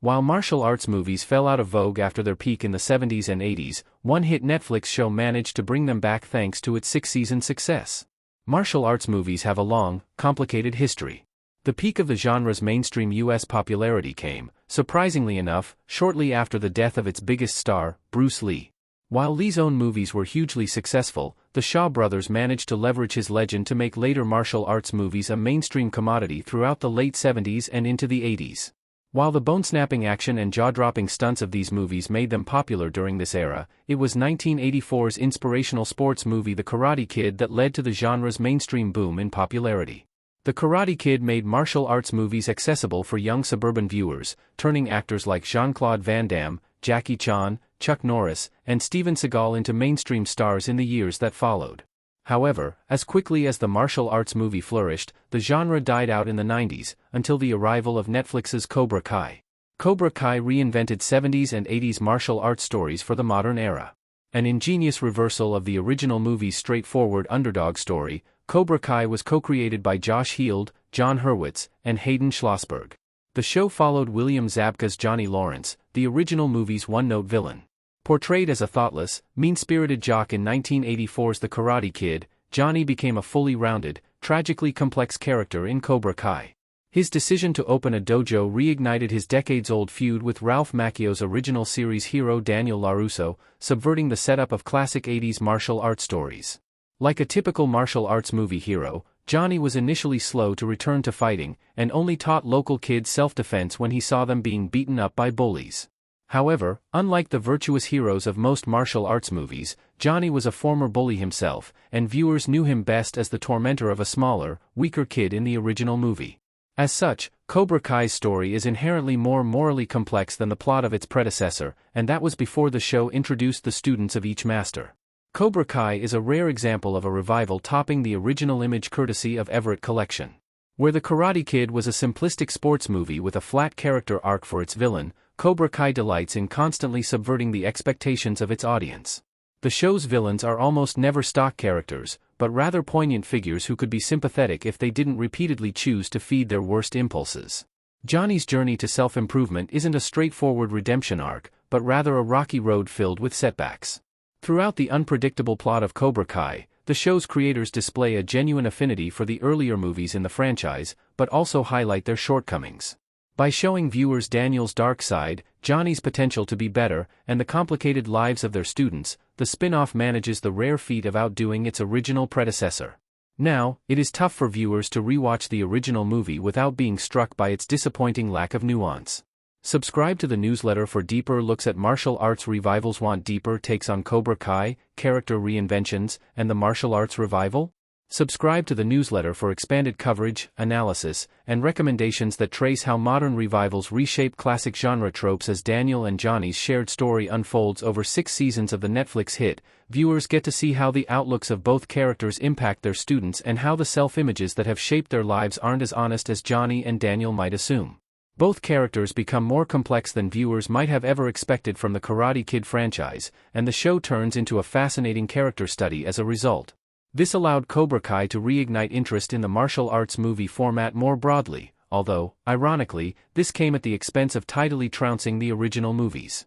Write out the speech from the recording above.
While martial arts movies fell out of vogue after their peak in the 70s and 80s, one hit Netflix show managed to bring them back thanks to its six-season success. Martial arts movies have a long, complicated history. The peak of the genre's mainstream U.S. popularity came, surprisingly enough, shortly after the death of its biggest star, Bruce Lee. While Lee's own movies were hugely successful, the Shaw brothers managed to leverage his legend to make later martial arts movies a mainstream commodity throughout the late 70s and into the 80s. While the bone-snapping action and jaw-dropping stunts of these movies made them popular during this era, it was 1984's inspirational sports movie The Karate Kid that led to the genre's mainstream boom in popularity. The Karate Kid made martial arts movies accessible for young suburban viewers, turning actors like Jean-Claude Van Damme, Jackie Chan, Chuck Norris, and Steven Seagal into mainstream stars in the years that followed. However, as quickly as the martial arts movie flourished, the genre died out in the 90s, until the arrival of Netflix's Cobra Kai. Cobra Kai reinvented 70s and 80s martial arts stories for the modern era. An ingenious reversal of the original movie's straightforward underdog story, Cobra Kai was co-created by Josh Heald, John Hurwitz, and Hayden Schlossberg. The show followed William Zabka's Johnny Lawrence, the original movie's one-note villain. Portrayed as a thoughtless, mean-spirited jock in 1984's The Karate Kid, Johnny became a fully rounded, tragically complex character in Cobra Kai. His decision to open a dojo reignited his decades-old feud with Ralph Macchio's original series hero Daniel LaRusso, subverting the setup of classic 80s martial arts stories. Like a typical martial arts movie hero, Johnny was initially slow to return to fighting, and only taught local kids self-defense when he saw them being beaten up by bullies. However, unlike the virtuous heroes of most martial arts movies, Johnny was a former bully himself, and viewers knew him best as the tormentor of a smaller, weaker kid in the original movie. As such, Cobra Kai's story is inherently more morally complex than the plot of its predecessor, and that was before the show introduced the students of each master. Cobra Kai is a rare example of a revival topping the original image courtesy of Everett Collection. Where The Karate Kid was a simplistic sports movie with a flat character arc for its villain, Cobra Kai delights in constantly subverting the expectations of its audience. The show's villains are almost never stock characters, but rather poignant figures who could be sympathetic if they didn't repeatedly choose to feed their worst impulses. Johnny's journey to self-improvement isn't a straightforward redemption arc, but rather a rocky road filled with setbacks. Throughout the unpredictable plot of Cobra Kai, the show's creators display a genuine affinity for the earlier movies in the franchise, but also highlight their shortcomings. By showing viewers Daniel's dark side, Johnny's potential to be better, and the complicated lives of their students, the spin-off manages the rare feat of outdoing its original predecessor. Now, it is tough for viewers to rewatch the original movie without being struck by its disappointing lack of nuance. Subscribe to the newsletter for deeper looks at martial arts revivals. Want deeper takes on Cobra Kai, character reinventions, and the martial arts revival? Subscribe to the newsletter for expanded coverage, analysis, and recommendations that trace how modern revivals reshape classic genre tropes. As Daniel and Johnny's shared story unfolds over 6 seasons of the Netflix hit, viewers get to see how the outlooks of both characters impact their students and how the self-images that have shaped their lives aren't as honest as Johnny and Daniel might assume. Both characters become more complex than viewers might have ever expected from the Karate Kid franchise, and the show turns into a fascinating character study as a result. This allowed Cobra Kai to reignite interest in the martial arts movie format more broadly, although, ironically, this came at the expense of tidily trouncing the original movies.